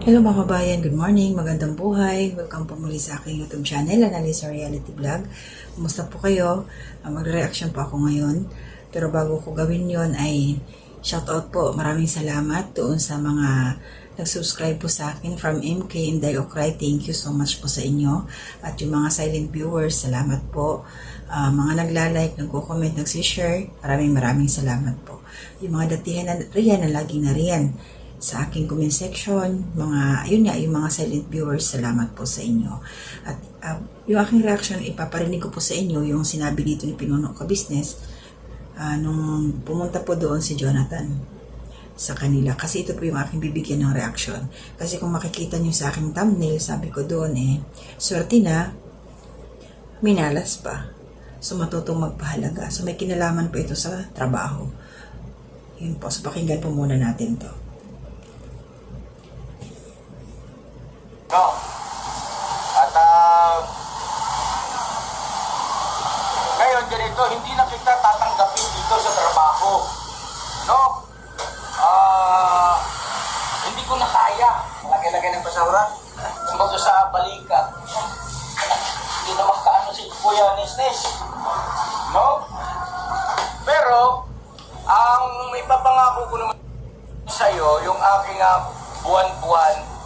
Hello mga kabayan, good morning, magandang buhay. Welcome po muli sa aking YouTube channel, Analisa Reality Vlog. Kumusta po kayo? Magre-reaction po ako ngayon. Pero bago ko gawin yon ay shoutout po. Maraming salamat doon sa mga nag-subscribe po sa akin from MK Inday Okray. Thank you so much po sa inyo. At yung mga silent viewers, salamat po. Mga nagla-like, nagko-comment, nagsishare, maraming salamat po. Yung mga datihan na riyan na lagi na riyan sa aking comment section, yung mga silent viewers, salamat po sa inyo. At yung aking reaction, ipaparinig ko po sa inyo yung sinabi dito ni Pinuno Ka-Business nung pumunta po doon si Jonathan sa kanila. Kasi ito po yung aking bibigyan ng reaction. Kasi kung makikita nyo sa aking thumbnail, sabi ko doon swerte na, minalas pa. So matutong magpahalaga. So may kinalaman po ito sa trabaho. Yun po. So pakinggan po muna natin to. No. At ngayon ganito, hindi na kita tatanggapin dito sa trabaho. No? Hindi ko na kaya. Malaki-laki ng basura. Kumbaga sa balikat. Hindi na makaano si Kuya Nisnes. No? Pero, ang may papangako ko naman sa'yo, yung aking buwan-buwan.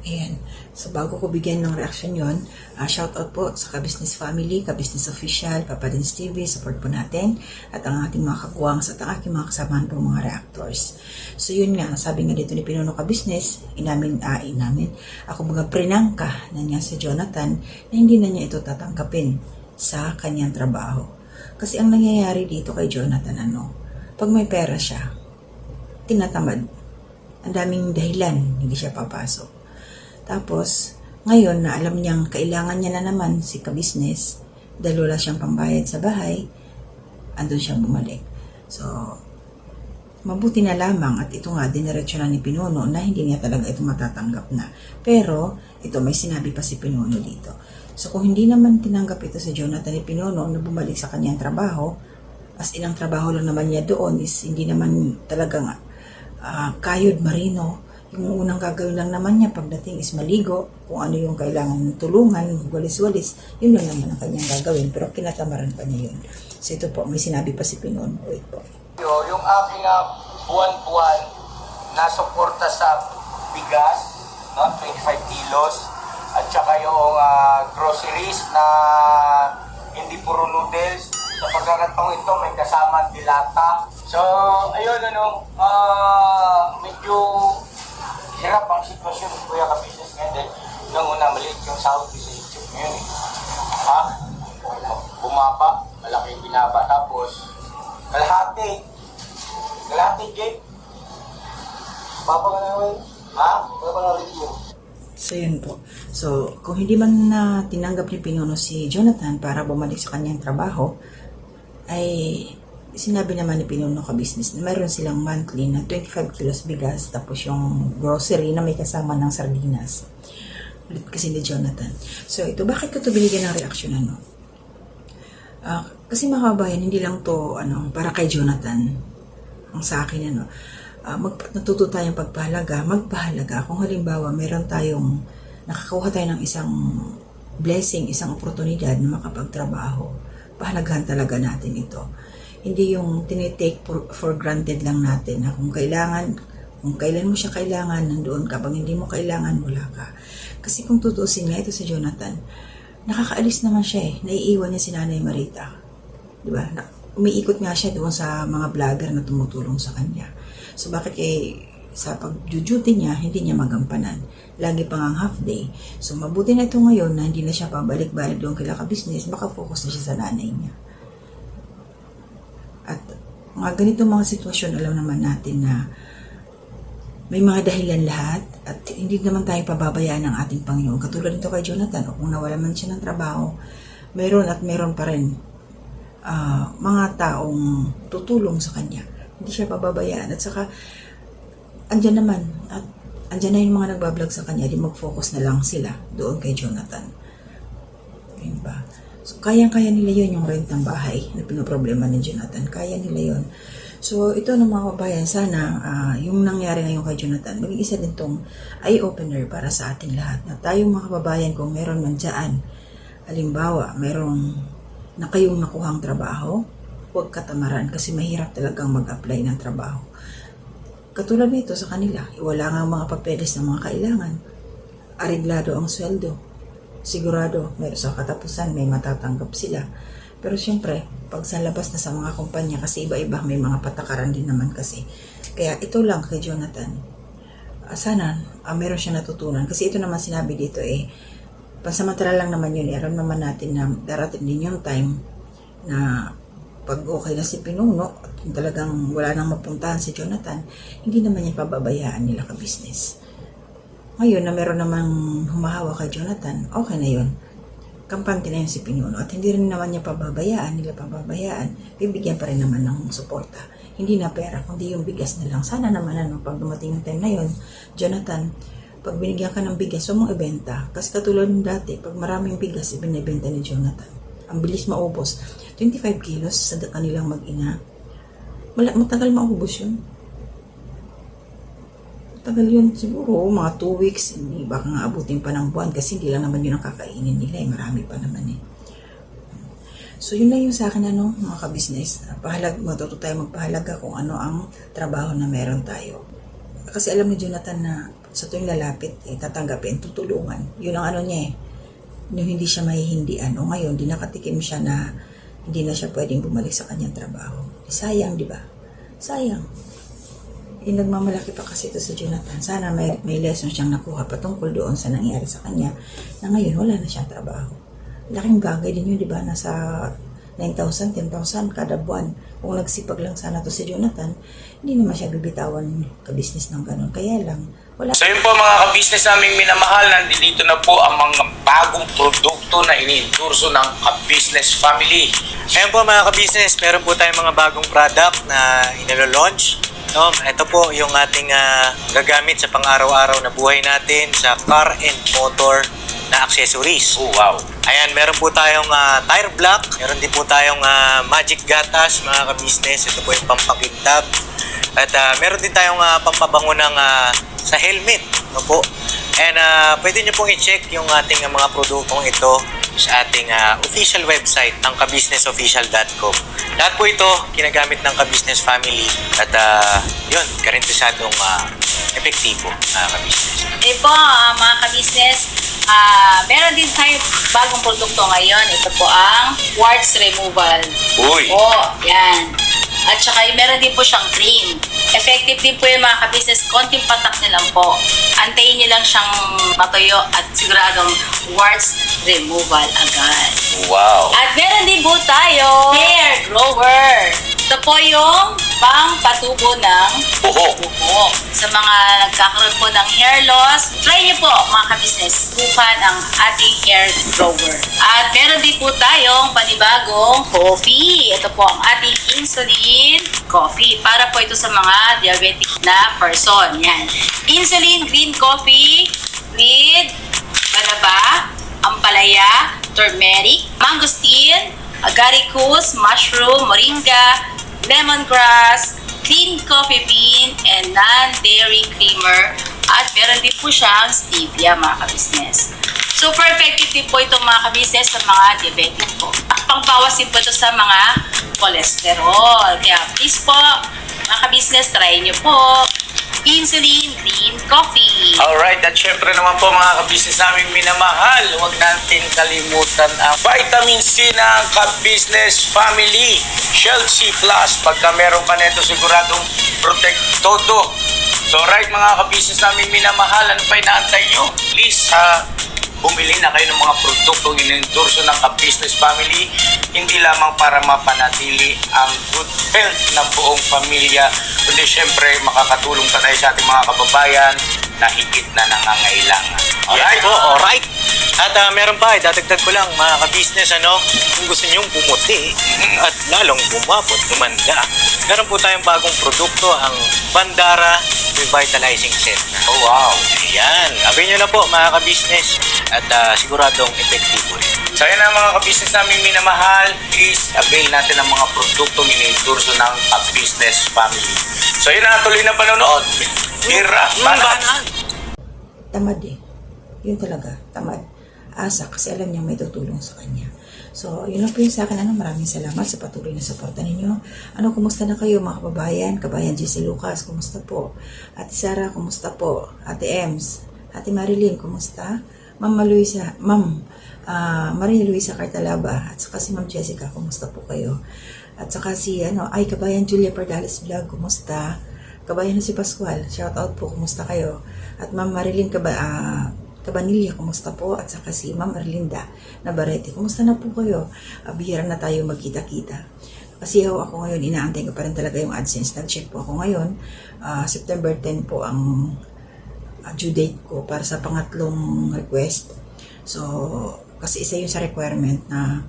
Ayan. So, bago ko bigyan ng reaction yon, shoutout po sa Ka-Business Family, Ka-Business Official, Papa Dins TV, support po natin, at ang ating mga kaguwangs at ang aking mga kasamahan po mga reactors. So, yun nga, sabi nga dito ni Pinuno Ka-Business, ako mga prinangka na niya si Jonathan na hindi na niya ito tatanggapin sa kanyang trabaho. Kasi ang nangyayari dito kay Jonathan, pag may pera siya, tinatamad. Ang daming dahilan, hindi siya papasok. Tapos, ngayon na alam niyang kailangan niya na naman si Ka-Business, dahil wala siyang pambayad sa bahay, andun siyang bumalik. So, mabuti na lamang at ito nga, diniretso na ni Pinuno na hindi niya talaga ito matatanggap na. Pero, ito may sinabi pa si Pinuno dito. So, kung hindi naman tinanggap ito si Jonathan ni Pinuno na bumalik sa kanyang trabaho, as inang trabaho lang naman niya doon is hindi naman talagang kayod marino. Yung unang gagawin lang naman niya pagdating is maligo, kung ano yung kailangan tulungan, walis-walis, yun lang naman ang kanyang gagawin, pero kinatamaran pa niya yun. So ito po, may sinabi pa si Pinuno. Wait po. Yung aking buwan-buwan na suporta sa bigas, no, 25 kilos, at saka yung groceries na hindi puro noodles. Sa pagkakataong ito, may kasama dilata. So, ayun, medyo hirap ang sitwasyon ng Kuya Ka-Business ngayon dahil nung una maliit yung sahod ko sa YouTube ngayon bumaba, malaki yung binaba, tapos kalahati Jake papa ka na ngayon papa na review. So yun po. So kung hindi man na tinanggap ni Pinuno si Jonathan para bumalik sa kanyang trabaho, ay sinabi naman ni Pinuno Ka-Business na mayroon silang monthly na 25 kilos bigas, tapos yung grocery na may kasama ng sardinas. Ulit kasi ni Jonathan. So ito, bakit ko ito binigyan ng reaction kasi mga kabayan, hindi lang to para kay Jonathan. Ang sa akin natuto tayong magpahalaga. Kung halimbawa meron tayong nakakakuha tayo ng isang blessing, isang oportunidad na makapagtrabaho, pahalagahan talaga natin ito. Hindi yung tinitake for granted lang natin na kung kailan mo siya kailangan, nandoon ka. Pag hindi mo kailangan, wala ka. Kasi kung tutuusin nga ito si Jonathan, nakakaalis naman siya naiiwan niya si Nanay Marita. Diba? Umiikot nga siya doon sa mga vlogger na tumutulong sa kanya. So bakit sa pag-duty niya, hindi niya magampanan. Lagi pang ang half day. So mabuti na ito ngayon na hindi na siya pabalik-balik doon kay Ka-Business, makafocus na siya sa nanay niya. At mga ganitong mga sitwasyon, alam naman natin na may mga dahilan lahat at hindi naman tayo pababayaan ng ating Panginoon. Katulad nito kay Jonathan, kung nawala man siya ng trabaho, meron pa rin mga taong tutulong sa kanya. Hindi siya pababayaan. At saka, andyan na yung mga nagbablog sa kanya, di mag-focus na lang sila doon kay Jonathan. Ayun ba? So, kayang-kaya nila yun yung rent ng bahay na pinoproblema ni Jonathan. Kaya nila yun. So, ito ng mga kabayan, sana yung nangyari ngayon kay Jonathan, maging isa din tong eye-opener para sa ating lahat. Na tayong mga kababayan, kung meron man dyan, halimbawa, meron na kayong nakuhang trabaho, huwag katamaran kasi mahirap talagang mag-apply ng trabaho. Katulad nito sa kanila, wala nga mga papeles na mga kailangan. Areglado ang sweldo. Sigurado, meron sa katapusan, may matatanggap sila. Pero syempre, pag sa labas na sa mga kumpanya, kasi iba-iba, may mga patakaran din naman kasi. Kaya ito lang kay Jonathan, sana meron siya natutunan. Kasi ito naman sinabi dito pansamantala lang naman yun. Alam naman natin na darating din yung time na pag okay na si Pinuno at kung talagang wala nang mapuntahan si Jonathan, hindi naman yan pababayaan nila ka-business. Ngayon na meron namang humahawak kay Jonathan, okay na yun. Kampante na yun si Pinuno at hindi rin naman niya pababayaan, bibigyan pa rin naman ng suporta. Hindi na pera, kundi yung bigas na lang. Sana naman pag dumating yung time na yun, Jonathan, pag binigyan ka ng bigas, huwag mong ibenta. Kasi katulad ng dati, pag maraming bigas, ibinibenta ni Jonathan. Ang bilis maubos. 25 kilos sa kanilang mag-ina. Matagal maubos yun. Tagal yun siguro, mga 2 weeks, hindi baka nga abutin pa ng buwan kasi hindi lang naman yun ang kakainin nila, marami pa naman So yun lang yung sa akin mga ka-business. Matuto tayo magpahalaga kung ano ang trabaho na meron tayo. Kasi alam ni Jonathan na sa tuwing lalapit, tatanggapin, tutulungan. Yun ang niya nung hindi siya mahihindian. O ngayon, di nakatikim siya na hindi na siya pwedeng bumalik sa kanyang trabaho. Sayang, di ba? Sayang. Nagmamalaki pa kasi ito sa Jonathan. Sana may lesson siyang nakuha patungkol doon sa nangyari sa kanya na ngayon wala na siyang trabaho. Laking bagay din yun, di ba? Nasa 9,000, 10,000 kada buwan. Kung nagsipag lang sana to si Jonathan, hindi naman siya bibitawan ka-business ng ganun. Kaya lang, wala. So yun po mga ka-business naming minamahal, nandito na po ang mga bagong produkto na ini-endorso ng ka-business family. Ngayon po mga ka-business, meron po tayong mga bagong product na inilo-launch. No, ito po yung ating gagamit sa pang-araw-araw na buhay natin sa car and motor na accessories. Oh, wow. Ayan, meron po tayong tire block, meron din po tayong magic gatas mga ka-business. Ito po yung pampakintab. At meron din tayong pampabango ng sa helmet. No po. And pwede nyo pong i-check yung ating mga produktong ito sa ating official website ng kabusinessofficial.com. Lahat po ito ginagamit ng ka-business family at yun, karentesadong epektibo ka-business. Po, mga ka-business, meron din tayo bagong produkto ngayon. Ito po ang warts removal. Uy! Yan. At saka meron din po siyang cream. Effective din po yung mga ka-business. Konting patak nyo lang po. Antayin nyo lang siyang matuyo at siguradong warts removal agad. Wow! At meron din po tayo hair grower. Ito po yung pang-patubo ng buhok. Sa mga nagkakaroon po ng hair loss, try niyo po mga ka-business, subukan ang ating hair grower. At meron din po tayong panibagong coffee. Ito po ang ating insulin coffee. Para po ito sa mga diabetic na person. Yan. Insulin green coffee with ampalaya, turmeric, mangosteen, agaricus, mushroom, moringa, lemongrass, clean coffee bean, and non-dairy creamer. At meron din po siyang stevia mga ka-business. Super effective din po itong mga ka-business sa mga diabetic po. Pangbawas din po ito sa mga cholesterol. Kaya please po, mga ka-business, try nyo po insulin green coffee. Alright, at syempre naman po mga ka-business namin minamahal, huwag natin kalimutan ang vitamin C ng ka-business family. Shell C Plus, pagka meron ka nito siguradong protect todo. So right mga ka-business namin minamahal, ano pa inaantay nyo? Please, bumili na kayo ng mga produktong in-endorso ng ka-business family, hindi lamang para mapanatili ang good health ng buong pamilya, kundi syempre makakatulong pa tayo sa ating mga kababayan na higit na nangangailangan. Alright po, alright. At meron pa, dadagdag ko lang mga ka-business, kung gusto nyong pumuti at lalong bumabot, lumanda, meron po tayong bagong produkto, ang Bandara Revitalizing Set. Oh wow! Ayan, abin nyo na po mga ka-business at siguradong epektibo rin. So yun ang mga ka-business namin minamahal, please avail natin ang mga produktong iniendorso ng business family. So yun na, tuloy na panonood. Hira, banaan. Tamad eh. Yun talaga, tamad. Asa, kasi alam niya may tutulong sa kanya. So, yun lang po yung sa akin. Maraming salamat sa patuloy na suporta ninyo. Kumusta na kayo mga kababayan? Kabayan JC Lucas, kumusta po? Ate Sara, kumusta po? Ate Ems, Ate Marilyn, kumusta? Ma'am Maria Luisa Cartalaba, at saka si Ma'am Jessica, kumusta po kayo? At saka si, Kabayan Julia Pardales Vlog, kumusta? Kabayan na si Pascual, shout out po, kumusta kayo? At Ma'am Marilyn Cabanilla, kumusta po? At saka si Ma'am Erlinda Navarrete, kumusta na po kayo? Bihira na tayo magkita-kita. Kasi ako ngayon, inaantay ko pa rin talaga yung AdSense. Nag-check po ako ngayon. September 10 po ang due date ko para sa pangatlong request. So, kasi isa yun sa requirement na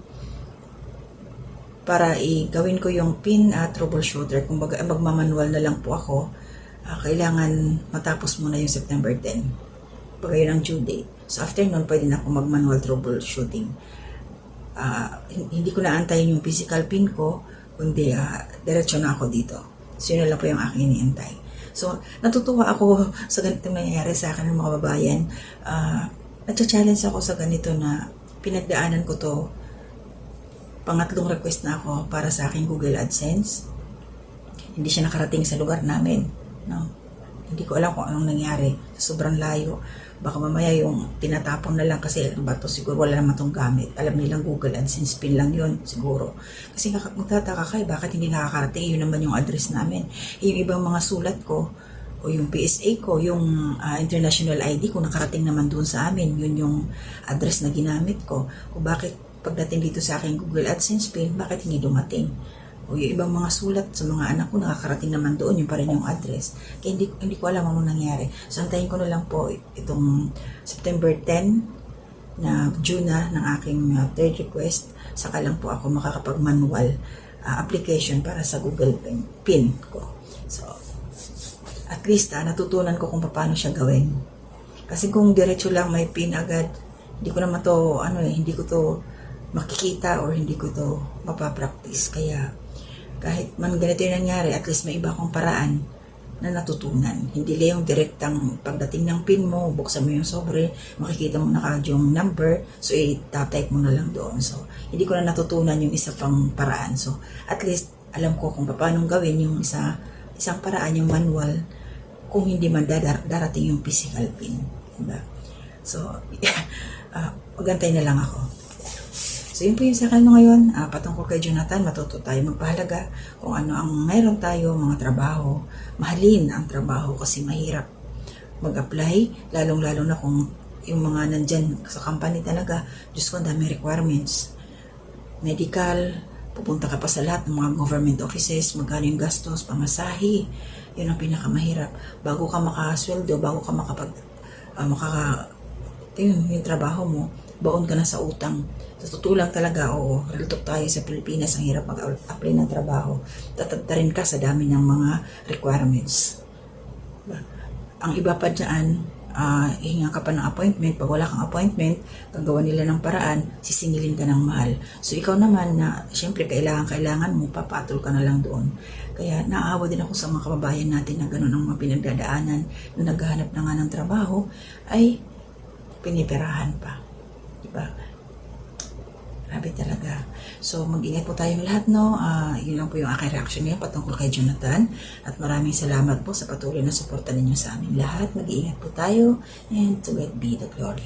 para gawin ko yung PIN troubleshooter. Kung magmamanual na lang po ako, kailangan matapos muna yung September 10. Pag yun ang due date. So, after nun, pwede na ako mag-manual troubleshooting. Hindi ko na antayin yung physical PIN ko, kundi diretso na ako dito. So, yun na lang po yung aking iniintay. So, natutuwa ako sa ganitong nangyayari sa akin ng mga babayan. Nag-challenge ako sa ganito na pinagdaanan ko to. Pangatlong request na ako para sa aking Google AdSense. Hindi siya nakarating sa lugar namin. No? Hindi ko alam kung anong nangyari. Sobrang layo. Baka mamaya yung tinatapon na lang kasi bato siguro wala naman itong gamit. Alam nilang Google AdSense PIN lang yun siguro. Kasi magtataka kayo bakit hindi nakakarating. Yun naman yung address namin. Yung ibang mga sulat ko o yung PSA ko, yung international ID ko nakarating naman doon sa amin. Yun yung address na ginamit ko. Kung bakit pagdating dito sa aking Google AdSense PIN, bakit hindi dumating? O yung ibang mga sulat sa mga anak ko nakakarating naman doon, yung pa rin yung address. Kaya hindi ko alam anong nangyari. So, antayin ko na lang po itong September 10 na due na ng aking third request. Saka lang po ako makakapag-manual application para sa Google PIN ko. So, at least natutunan ko kung paano siya gawin. Kasi kung diretso lang may PIN agad, hindi ko naman to, hindi ko to makikita or hindi ko to mapapractice. Kaya, kahit man ganito yung nangyari, at least may iba akong paraan na natutunan. Hindi lang yung direktang pagdating ng PIN mo, buksan mo yung sobre, makikita mo na kagad yung number, so i-type mo na lang doon. So, hindi ko na natutunan yung isa pang paraan. So, at least, alam ko kung paano gawin yung isang paraan, yung manual, kung hindi man darating yung physical PIN. Diba? So, magantay na lang ako. So, yun po yung sa akin ngayon. Patungkol kay Jonathan, matuto tayo magpahalaga kung ano ang mayroon tayo, mga trabaho. Mahalin ang trabaho kasi mahirap mag-apply, lalong-lalo na kung yung mga nandyan sa company talaga, Diyos ko, ang dami requirements. Medical, pupunta ka pa sa lahat ng mga government offices, magkano yung gastos, pamasahe, yun ang pinakamahirap. Bago ka makasweldo, bago ka yung trabaho mo, baon ka na sa utang. Sa tutulang talaga, oo, relatok tayo sa Pilipinas, ang hirap mag-apply ng trabaho. Tatantarin ka sa dami ng mga requirements. Ang iba pa dyan, hihinga ka pa ng appointment. Pag wala kang appointment, gagawa nila ng paraan, sisingilin ka ng mahal. So, ikaw naman na, syempre, kailangan mo, papatol ka na lang doon. Kaya, naaawa din ako sa mga kababayan natin na gano'n ang mga pinagdadaanan na naghahanap na nga ng trabaho, ay piniperahan pa. Diba? Grabe talaga. So, mag-ingat po tayong lahat, no? Yun lang po yung aking reaction ngayon patungkol kay Jonathan. At maraming salamat po sa patuloy na suporta ninyo sa aming lahat. Mag-iingat po tayo. And to God be the glory.